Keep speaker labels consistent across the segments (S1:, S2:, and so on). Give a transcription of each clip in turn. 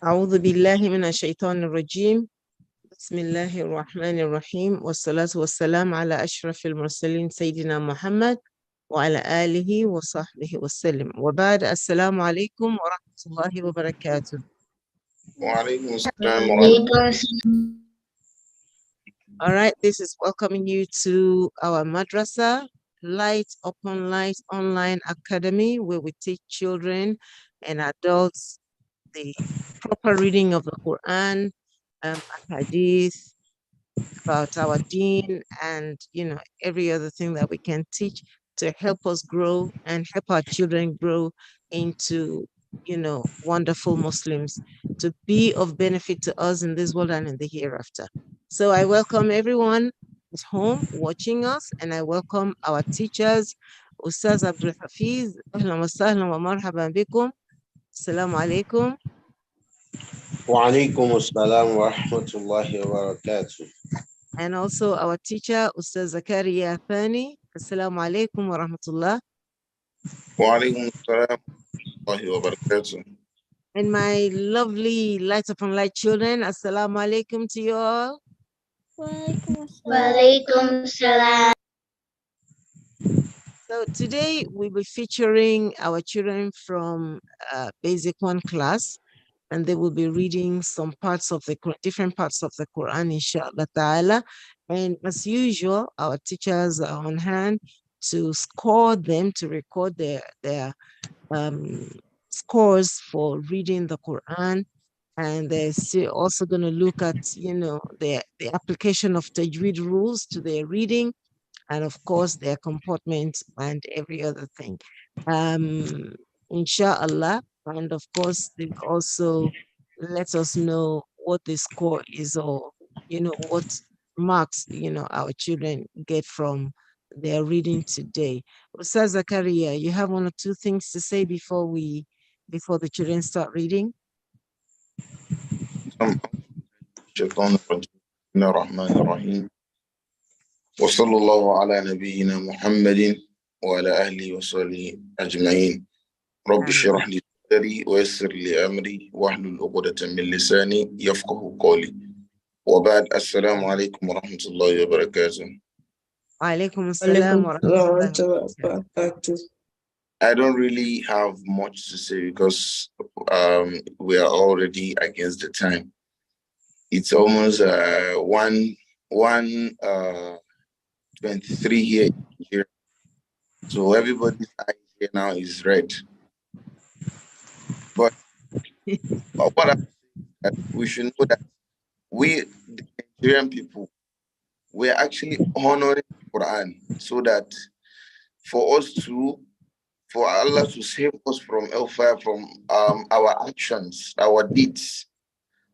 S1: أعوذ بالله من الشيطان الرجيم بسم الله الرحمن الرحيم والصلاة والسلام على أشرف المرسلين سيدنا محمد وعلى آله وصحبه وسلم وبعد السلام عليكم ورحمة الله وبركاته.
S2: وعليكم السلام ورحمة
S1: All right, this is welcoming you to our madrasa, Light Upon Light Online Academy, where we teach children and adults the proper reading of the Quran, hadith, about our deen, and every other thing that we can teach to help us grow and help our children grow into wonderful Muslims, to be of benefit to us in this world and in the hereafter. So I welcome everyone at home watching us, and I welcome our teachers. Ustaz Abdul Hafiz, ahlan wa sahlan wa marhaban bikum. Assalamu alaikum.
S2: وعليكم السلام ورحمة الله وبركاته.
S1: And also our teacher, Ustaz Zakaria Thani. Assalamu alaikum wa rahmatullah.
S2: وعليكم السلام ورحمة الله وبركاته.
S1: And my lovely Light Upon Light children, Assalamu alaikum to you all.
S3: Walaikum salam.
S1: So today we'll be featuring our children from Basic 1 class, and they will be reading some parts of the different parts of the Quran, inshallah ta'ala. And as usual, our teachers are on hand to score them, to record their scores for reading the Quran. And they're also going to look at, the application of Tajweed rules to their reading, and of course their comportment and every other thing. Inshallah. And of course, they also let us know what the score is, or what marks our children get from their reading today. Ustaz Zakaria, you have one or two things to say before the children start reading?
S2: الشيطان الرجيم بسم الله الرحمن الرحيم وصلى الله على نبينا محمد وعلى أهله وصحبه أجمعين رب اشرح لي صدري ويسر لي أمري واحلل عقدة من لساني يفقه قولي وبعد السلام عليكم ورحمة الله وبركاته.
S1: Alaikum assalam wa rahmatullahi wa barakatuh.
S2: I don't really have much to say because we are already against the time. It's almost 23 here. So everybody's eye here now is red. But what I that we should know that we, the Nigerian people, we're actually honoring the Quran so that for Allah to save us from hellfire, from our actions, our deeds.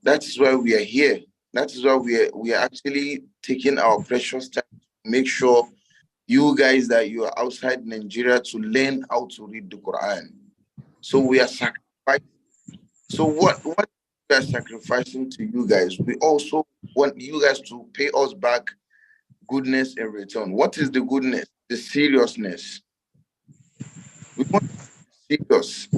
S2: That is why we are here. That is why we are actually taking our precious time to make sure you guys that you are outside Nigeria to learn how to read the Quran. So we are sacrificing. So what we are sacrificing to you guys, we also want you guys to pay us back goodness in return. What is the goodness? The seriousness. We want to be serious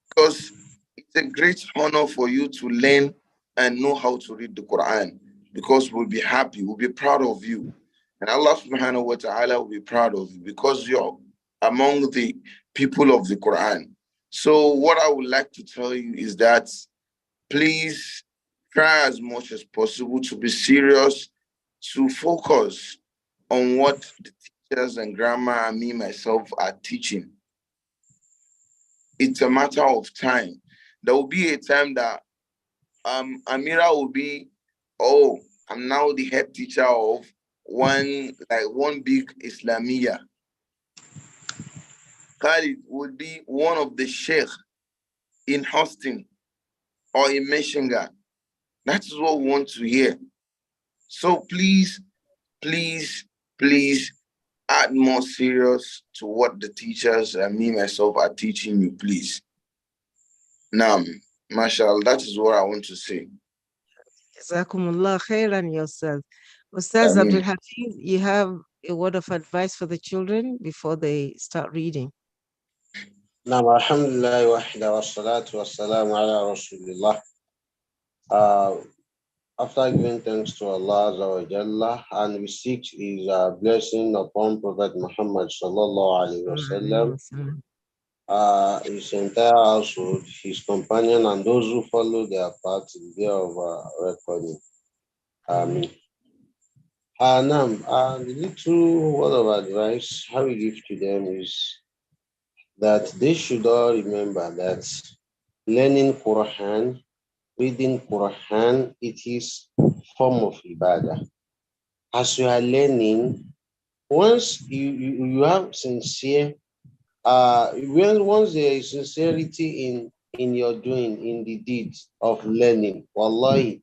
S2: because it's a great honor for you to learn and know how to read the Quran, because we'll be happy, we'll be proud of you. And Allah subhanahu wa ta'ala will be proud of you because you're among the people of the Quran. So what I would like to tell you is that please try as much as possible to be serious, to focus on what the teachers and grandma and me, myself are teaching. It's a matter of time. There will be a time that Amira will be, oh, I'm now the head teacher of one big Islamia. Khalid would be one of the sheikh in Houston or in Meshinga. That is what we want to hear. So please, please, please add more serious to what the teachers and me, myself are teaching you, please. Now, mashallah, that is what I want to say.
S1: Jazakumullah khairan yourself. Ustaz Abdul Hafiz, you have a word of advice for the children before they start reading?
S4: نعم الحمد لله وحده والصلاة والسلام على رسول الله
S3: Uh, After giving thanks to Allah Azza wa Jalla, and we seek His blessing upon Prophet Muhammad Sallallahu Alaihi Wasallam, his entire household, his companion, and those who follow their path to the day of reckoning. Amen. Now, the little word of advice how we give to them is that they should all remember that learning Quran, reading Quran, it is form of ibadah. As you are learning, once you have sincere, once there is sincerity in your doing, in the deeds of learning, wallahi,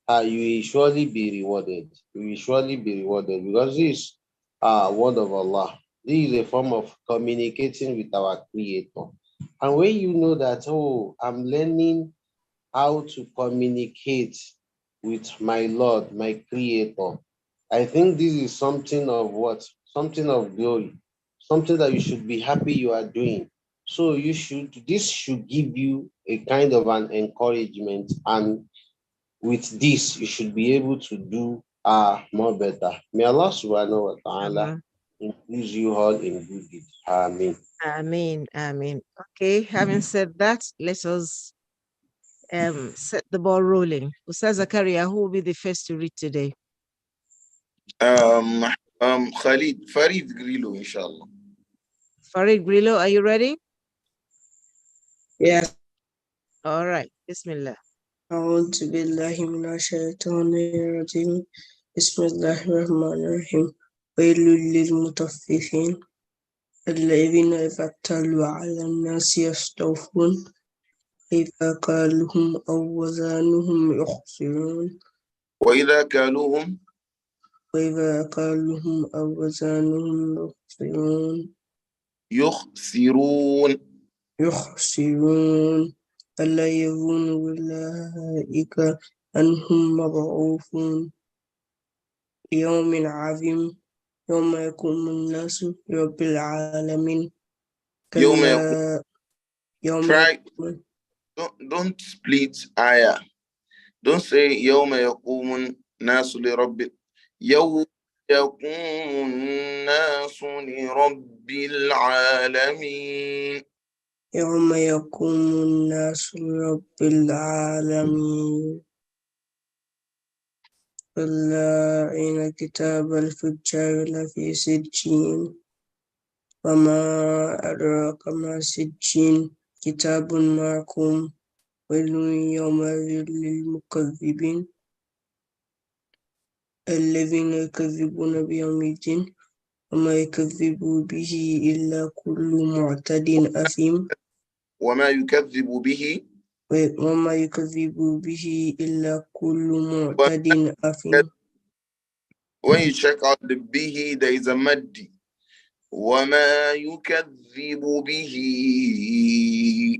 S3: you will surely be rewarded. You will surely be rewarded because this word of Allah. This is a form of communicating with our Creator. And when you know that, oh, I'm learning how to communicate with my Lord, my Creator, I think this is something of what? Something of glory, something that you should be happy you are doing. So this should give you a kind of an encouragement, and with this, you should be able to do more better. May Allah subhanahu wa ta'ala increase you all in good deeds. Amen.
S1: Amen. Amen. Okay, having said that, let us set the ball rolling. Ustaz Zakaria, who will be the first to read today?
S2: Farid Grillo, inshallah.
S1: Farid Grillo, are you ready?
S4: Yes.
S1: All right. Bismillah.
S4: أعوذ بالله من الشيطان الرجيم بسم الله الرحمن الرحيم ويل للمطففين الذين إذا اكتالوا على الناس يستوفون إذا كالوهم أو وزنهم يخسرون
S2: وإذا كالوهم
S4: أو وزنهم يخسرون ألا يظن أولئك أنهم مبعوثون يوم عظيم يوم يقوم الناس رب العالمين كلا
S2: don't split ayah. Don't say يوم يقوم الناس لرب يوم يقوم الناس لرب العالمين
S4: يوم يقوم الناس لرب العالمين كلا إن كتاب الفجار لفي سجين وما أدراك ما سجين كتاب مرقوم ويل يومئذ للمكذبين الذين يكذبون بيوم الدين وما يكذب به إلا كل معتد أثيم
S2: وما يكذب به
S4: إلا كل معتد أثيم.
S2: When you check out the bihi, there is a maddi. وما يكذب به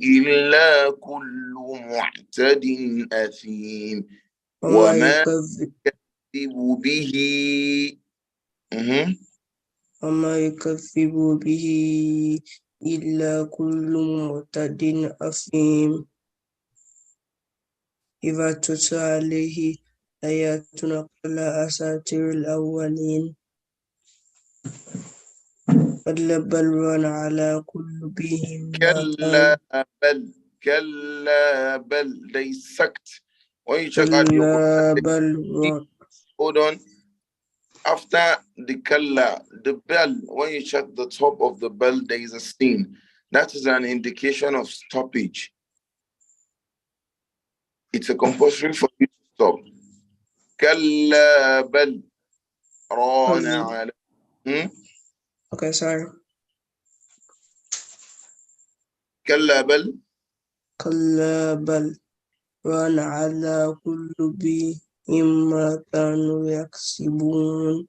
S2: إلا كل معتد أثيم وما يكذب به
S4: وما يكذب به إلا كل معتد أثيم إذا تتلى عليه آياتنا قال أساطير الأولين كلا بل ران على قلوبهم
S2: كلا بل they sucked. When you check out your hold on. After the kalla, the bell, when you check the top of the bell, there is a steen. That is an indication of stoppage. It's a compulsory for you to stop. Kalla bal rana ala.
S4: Okay, sorry.
S2: Kalla bal
S4: rana ala qulubihim ma kanu yaksibun.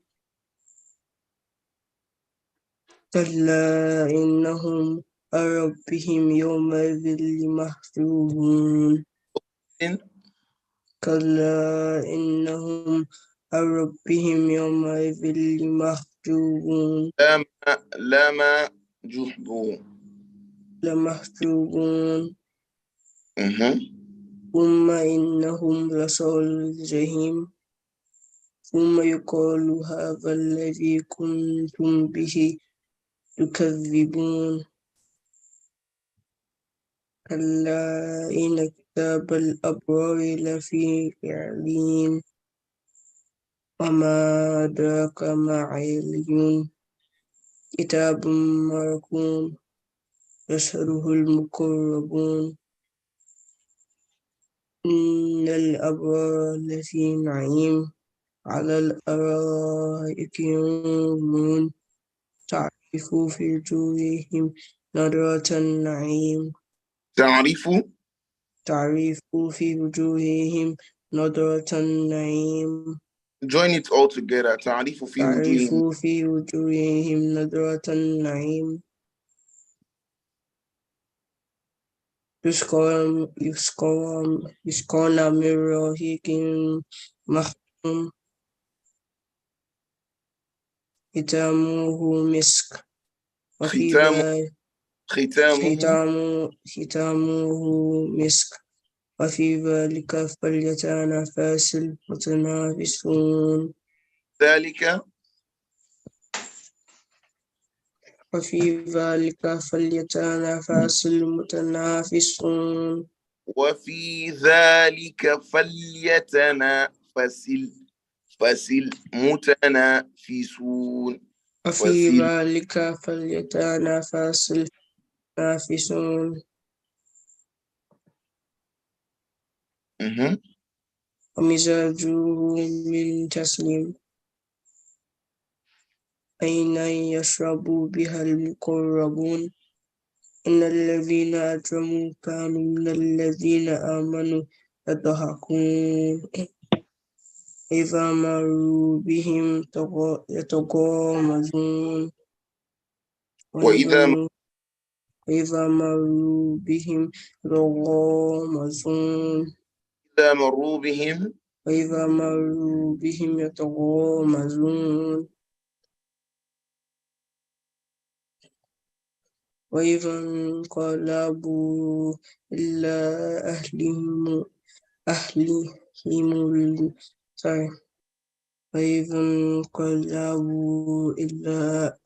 S4: كلا إنهم عن ربهم يومئذ لمحجوبون كلا إنهم عن ربهم يومئذ لمحجوبون
S2: لمحجوبون.
S4: ثم إنهم لصال الجحيم ثم يقال هذا الذي كنتم به تكذبون كلا إن كتاب الأبرار لفي عليين وما أدراك ما عليون كتاب مرقوم يشهده المقربون إن الأبرار لفي نعيم على الأرائك ينظرون تعرف في وجوههم نضرة النعيم
S2: تعرف
S4: تعرف في وجوههم نضرة النعيم
S2: join it all together. تعرف في
S4: تعرف
S2: وجوههم
S4: في وجوههم نضرة النعيم يسقون من رهيق مختوم ختامه مسك وفي
S2: ختام
S4: ذلك
S2: ختامه
S4: ختامه مسك وفي ذلك فليتنافس المتنافسون
S2: ذلك
S4: وفي ذلك فليتنافس المتنافسون
S2: وفي ذلك فليتنافس المتنافسون
S4: وفي ذلك فليتنافس المتنافسون ومزاجه من تسليم أين يشرب بها المقربون إن الذين أجرموا كانوا من الذين آمنوا يضحكون إذا مروا بهم يتغامزون وإذا مروا بهم يتغامزون وإذا مروا بهم يتغامزون وإذا انقلبوا إلى أهلهم وإذا انقلبوا إلى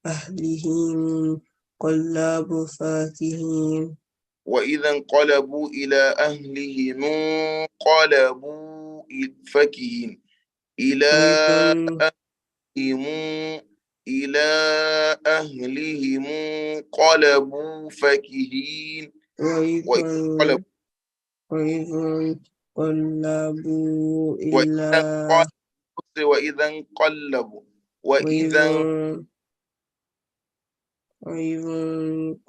S4: أهلهم انقلبوا فاكهين
S2: وإذا انقلبوا إلى أهلهم انقلبوا فكهين إلى أهلهم انقلبوا فكهين
S4: وإذا انقلبوا إلى
S2: وإذا انقلبوا
S4: وإذا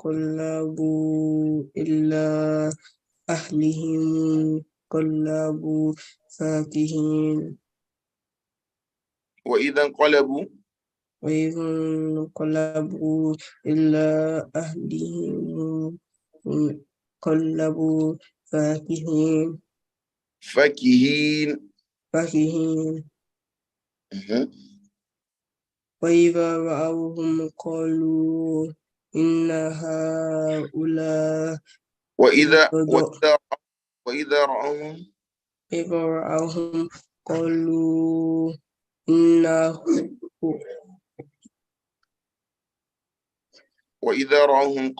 S4: انقلبوا إلى أهلهم انقلبوا فاكهين
S2: وإذا انقلبوا
S4: وإذا انقلبوا إلى أهلهم انقلبوا فاكهين وإذا رأوهم قالوا إن هؤلاء
S2: وإذا
S4: رأوهم قالوا إن
S2: وإذا رأوهم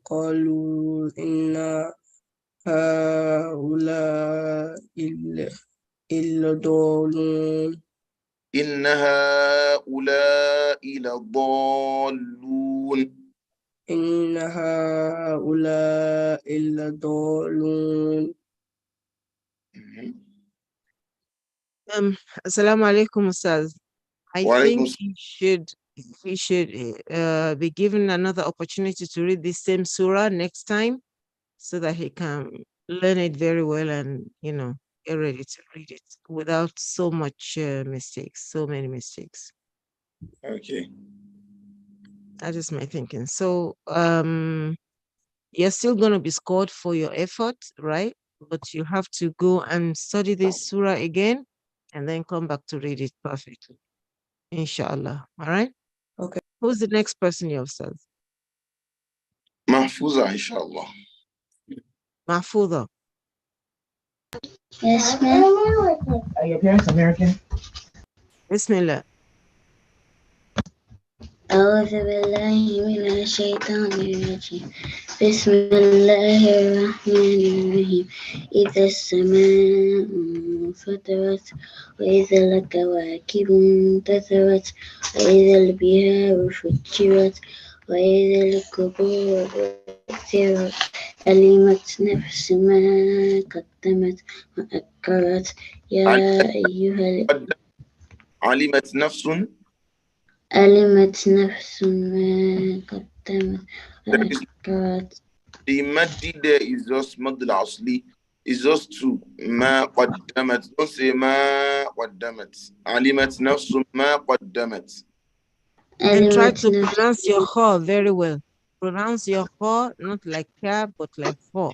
S2: قالوا إن
S4: هؤلاء لضالون
S2: إن هؤلاء لضالون
S4: إن هؤلاء لضالون
S1: Assalamu alaikum, Ustaz. I
S2: وعليكم
S1: think we should be given another opportunity to read this same surah next time so that he can learn it very well and, get ready to read it without so much mistakes, so many mistakes.
S2: Okay.
S1: That is my thinking. So you're still going to be scored for your effort, right? But you have to go and study this surah again and then come back to read it perfectly. Inshallah. All right?
S4: Okay.
S1: Who's the next person you have said?
S2: Mahfuza, inshallah.
S1: Mahfuza.
S5: Yes, ma'am.
S6: Are your parents American?
S1: Bismillah.
S5: أعوذ بالله من الشيطان الرجيم بسم الله الرحمن الرحيم إذا السماء انفطرت وإذا الكواكب انتثرت وإذا البحار فجرت وإذا القبور بعثرت علمت نفس ما قدمت وأكرت يا أيها
S2: علمت نفس.
S5: علمت نفس ما قدمت وأكرت.
S2: The maddi there is just mad al-asli. It's just to ما قدمت. Don't say ما قدمت. علمت نفس ما قدمت.
S1: And try
S5: علمت
S1: to
S5: نفس
S1: pronounce your kha very well. Pronounce your kha not like ka but like kha.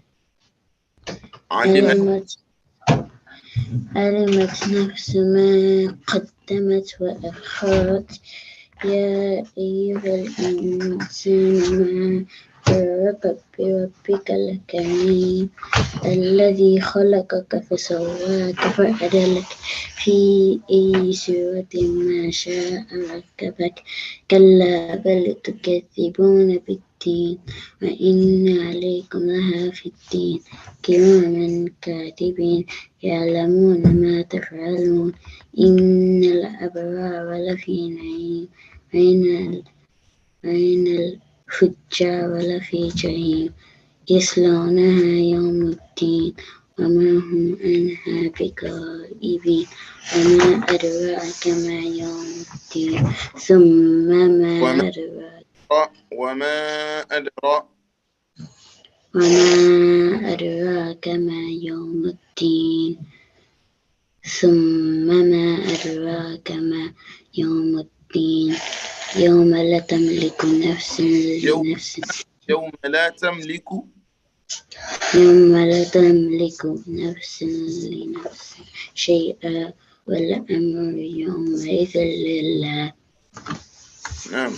S2: علمت
S5: علمت نفس ما قدمت وأخرت يا أيها الإنسان ما غرك بربك الكريم الذي خلقك فسواك فعدلك في أي سورة ما شاء ركبك كلا بل تكذبون بالدين وإن عليكم لحافظين كراما كاتبين يعلمون ما تفعلون إن الأبرار لفي نعيم وإن الفجار لفي جحيم يصلونها يوم الدين وما هم عنها بغائبين وما أدراك ما يوم الدين ثم ما أدراك
S2: وما أدراك
S5: وما أدراك ما يوم الدين ثم ما أدراك ما يوم الدين يوم لا تملك نفس لنفس
S2: يوم لا تملك
S5: يوم لا تملك نفس لنفس شيئا والأمر يومئذ لله.
S2: نعم.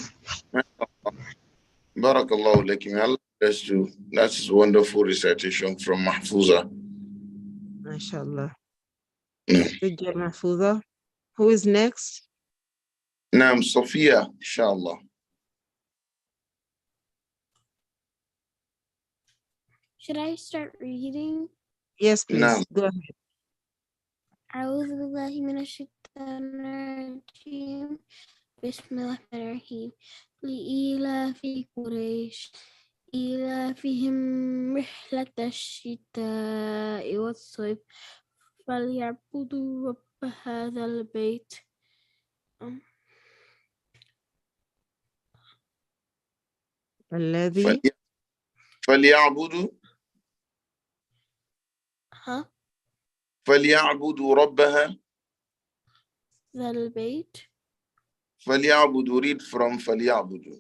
S2: بارك الله لك. May Allah bless you. That's wonderful recitation from Mahfuza.
S1: MashaAllah.
S2: نعم.
S1: Good job, Mahfuza. Who is next?
S2: نعم صفية إن شاء الله.
S7: Should I start reading?
S1: Yes, please.
S2: نعم.
S1: Go ahead.
S7: أعوذ بالله من الشيطان الرجيم بسم الله الرحمن الرحيم لإيلاف قريش إيلافهم رحلة الشتاء والصيف فليعبدوا رب هذا البيت.
S1: الذي
S2: فليعبدوا
S7: ها
S2: فليعبدوا ربها.
S7: ذا البيت
S2: فليعبدوا read from فليعبدوا.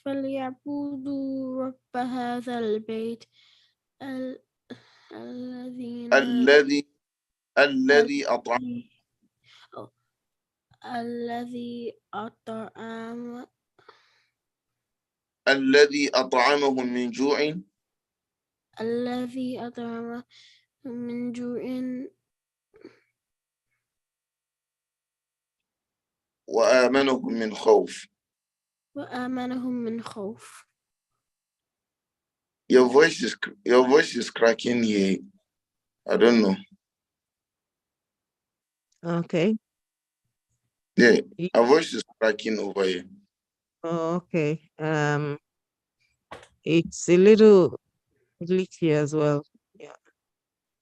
S7: فليعبدوا رب هذا البيت
S2: الذي أطعم الذي أطعمهم من جوع
S7: الذي أطعمهم من جوع
S2: وآمنهم من خوف.
S7: وآمنهم من خوف.
S2: Your voice is cracking here. I don't know.
S1: Okay.
S2: Yeah, our voice is cracking over here.
S1: Oh, okay. It's a little glitchy as well. Yeah.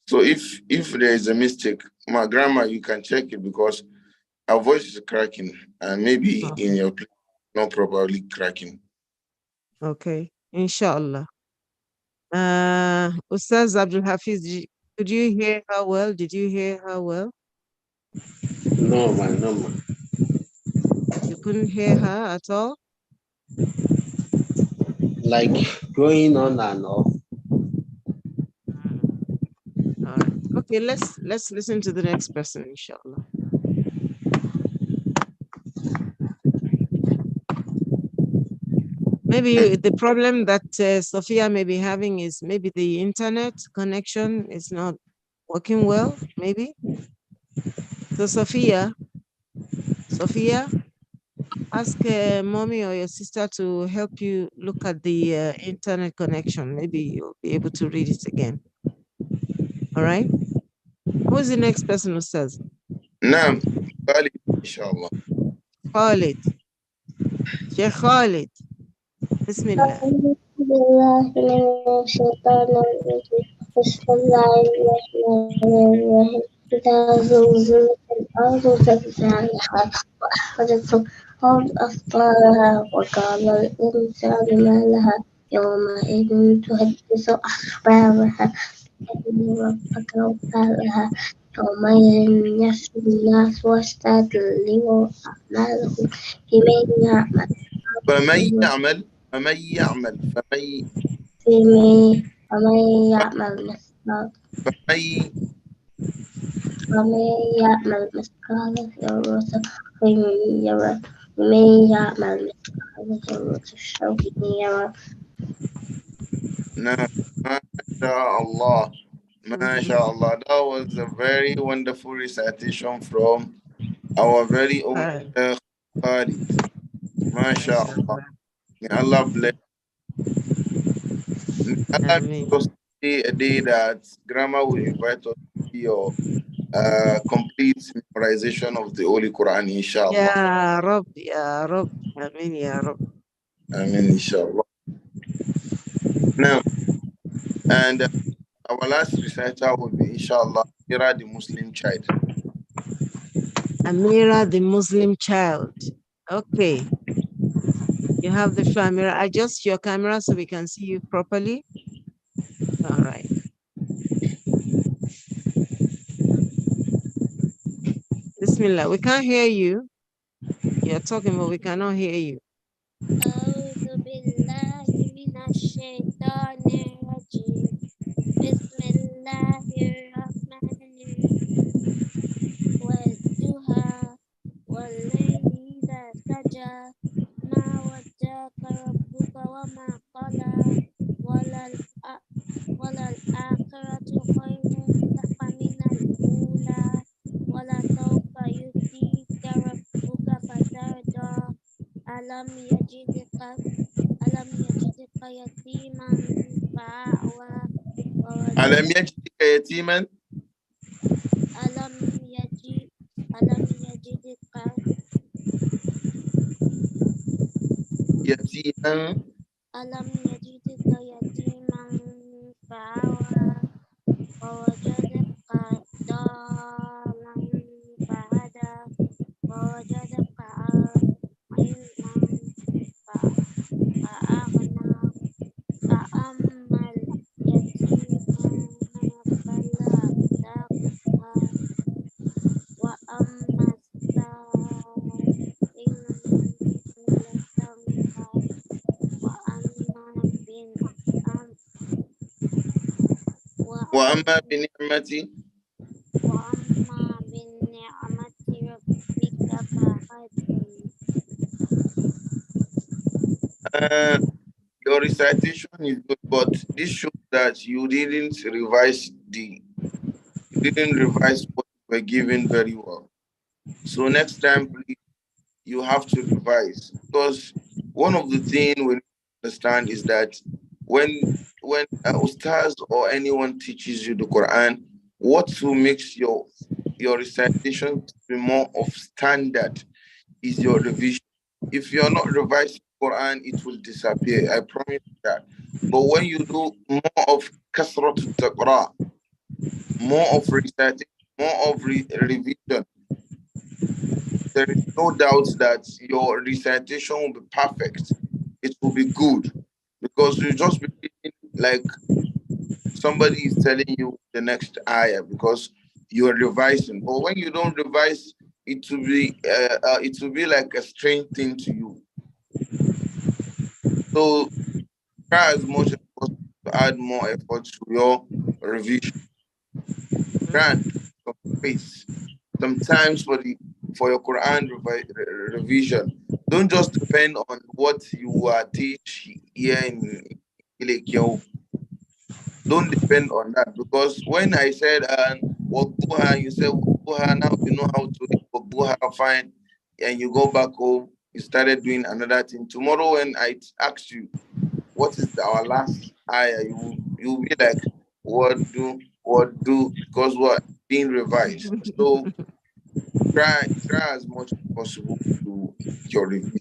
S2: So if there is a mistake, my grandma, you can check it because our voice is cracking and maybe in your place not properly cracking.
S1: Okay. Inshallah. Ustaz Abdul Hafiz, could you hear her well? Did you hear her well?
S3: No, man, no, man.
S1: You couldn't hear her at all?
S3: Like going on and off.
S1: All right. Okay, let's listen to the next person, inshallah. Maybe the problem that Sophia may be having is maybe the internet connection is not working well, maybe. So Sophia, ask mommy or your sister to help you look at the internet connection. Maybe you'll be able to read it again. All right. Who's the next person who says?
S2: نعم Khalid inshallah.
S1: Khalid. Sheikh Khalid. Bismillah.
S5: أعوذ بالله من الشيطان الرجيم بسم الله الرحمن الرحيم إذا زلزلت الأرض زلزالها وأخرجت الأرض أثقالها وقال الإنسان ما لها يومئذ تحدث أخبارها بأن ربك وقالها يومئذ يسر الناس ويستدلوا أعمالهم فيمن يعمل
S2: فمن يعمل
S5: فمن يعمل مثقال ذرة خيرا يره ومن يعمل مثقال ذرة شر يره.
S2: نعم ما شاء الله. MashaAllah. That was a very wonderful recitation from our very own Sheikh Khalid. MashaAllah. May Allah bless. May Allah make us a day that Grammar will invite us to your complete memorization of the Holy Quran, inshallah.
S1: Ya Rab, Ya Rab. Amin, Ya Rab.
S2: Amin, inshallah. Now, and our last reciter will be, inshallah, Amira the Muslim child.
S1: Amira the Muslim child. Okay. You have the floor, Amira. Adjust your camera so we can see you properly. All right. Bismillah. We can't hear you. You're talking, but we cannot hear you.
S7: أعوذ بالله من الشيطان الرجيم بسم الله الرحمن الرحيم والضحى والليل إذا سجى ما ودعك ربك وما قلى وللآخرة خير لك من الأولى ولسوف يؤتيك ربك فترضى ألم يجدك يتيما فآوى
S2: ألم يجدك يتيما
S7: ألم يجدك
S2: يتيما
S7: ألم يجدك يتيما فآوى ووجدك ضالا فهدى ووجدك عائلا فأغنى فأما اليتيم فلا تقهر وأما السائل فلا تنهر
S2: وأما بنعمة
S7: ربك فحدث.
S2: Your recitation is good, but this shows that you didn't revise what you were given very well. So next time, please, you have to revise, because one of the things we understand is that when ustaz or anyone teaches you the Quran, what will makes your recitation to be more of standard is your revision. If you're not revising Quran, it will disappear. I promise you that. But when you do more of kasrat taqra, more of reciting, more of revision, there is no doubt that your recitation will be perfect. It will be good, because you just be like somebody is telling you the next ayah because you are revising. But when you don't revise, it will be like a strange thing to you. So try as much as possible to add more effort to your revision. Grant some space sometimes for your Quran revision. don't just depend on what you are teach here in Ilekyo. Don't depend on that, because when I said Wagbuha, you said Wagbuha, now you know how to read Wagbuha fine, and you go back home, you started doing another thing. Tomorrow when I ask you what is our last ayah, you'll be like, what do, because we're being revised. So try as much as possible to your review.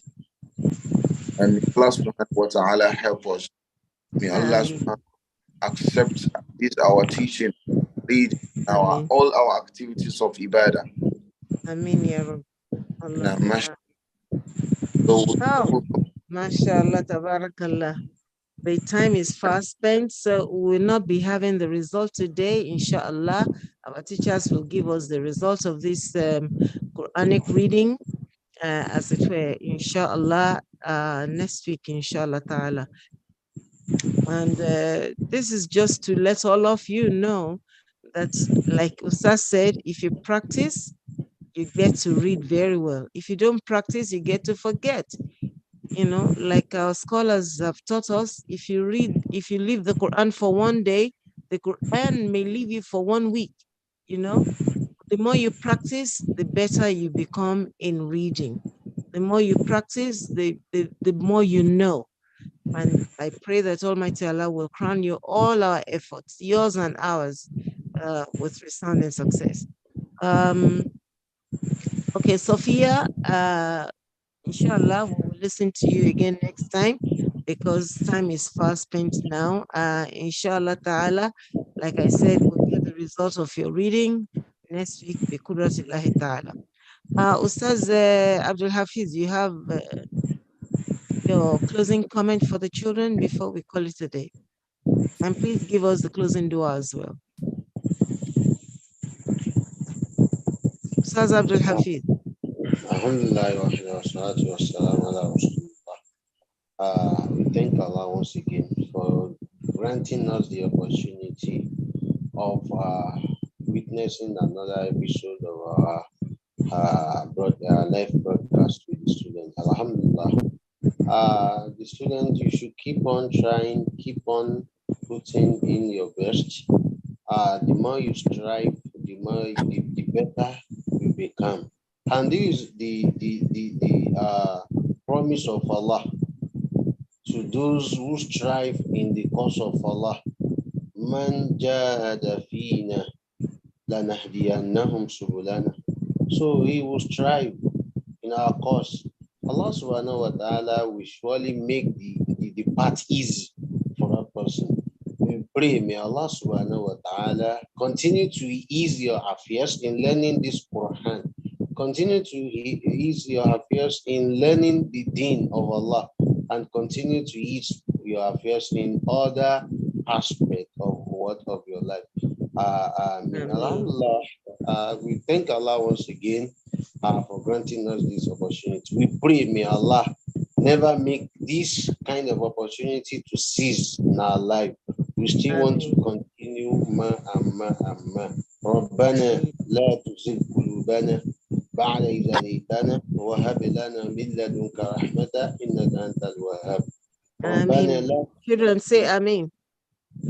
S2: And may Allah subhanahu wa ta'ala help us. May Allah subhanahu wa ta'ala accept this our teaching, lead all our activities of ibadah.
S1: Ameen ya Rabb. Allah.
S2: So,
S1: mashallah, tabarakallah. The time is fast spent, so we will not be having the result today, inshallah. Our teachers will give us the result of this Quranic reading, as it were, inshallah, next week, inshallah ta'ala. And this is just to let all of you know that, like Ustaz said, if you practice, you get to read very well. If you don't practice, you get to forget. You know, like our scholars have taught us, if you leave the Quran for one day, the Quran may leave you for 1 week. You know, the more you practice, the better you become in reading. The more you practice, the more you know. And I pray that Almighty Allah will crown you all our efforts, yours and ours, with resounding success. Okay, Sophia, inshallah, we will listen to you again next time, because time is fast spent now. Inshallah ta'ala, like I said, we'll get the result of your reading next week, bi qudratillahi ta'ala. Ustaz Abdul Hafiz, you have your closing comment for the children before we call it a day? And please give us the closing dua as well. Ustaz Abdul Hafiz.
S3: Alhamdulillah wa salatu wa salam ala Rasulullah. We thank Allah once again for granting us the opportunity of witnessing another episode of our live broadcast with the students. Alhamdulillah. The students, you should keep on trying, keep on putting in your best. The more you strive, the better you become. And this is the promise of Allah to those who strive in the cause of Allah. Man jahada fina lanahdiyannahum subulana. So he will strive in our cause. Allah subhanahu wa ta'ala will surely make the path easy for a person. We pray, may Allah subhanahu wa ta'ala continue to ease your affairs in learning this Quran. Continue to ease your affairs in learning the deen of Allah, and continue to ease your affairs in other aspects of your life. We thank Allah once again for granting us this opportunity. We pray, may Allah never make this kind of opportunity to cease in our life. We still want to continue. ربنا لا تزغ قلوبنا بعد إذ هديتنا وهب لنا من لدنك رحمة إنك أنت الوهاب. ربنا لا
S1: Children say Amen.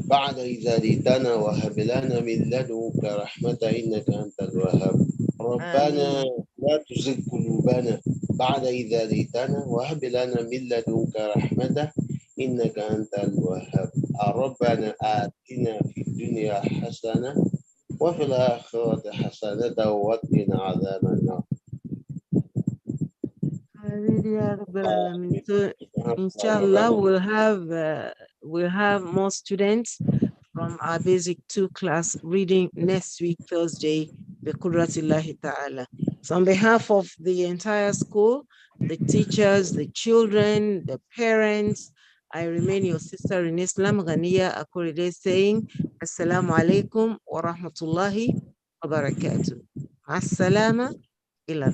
S3: بعد إذ هديتنا وهب لنا من لدنك رحمة إنك أنت الوهاب. ربنا لا تزغ قلوبنا بعد إذ هديتنا وهب لنا من لدنك رحمة إنك أنت الوهاب. ربنا آتنا في الدنيا حسنة وفي الآخرة حسنة وقنا عذاب النار.
S1: So, inshallah, we'll have more students from our basic 2 class reading next week, Thursday, bi qudratillahi ta'ala. So on behalf of the entire school, the teachers, the children, the parents, I remain your sister in Islam, Ghaniya Akoride, saying, Assalamu alaikum wa rahmatullahi wa barakatuh. As-salama ila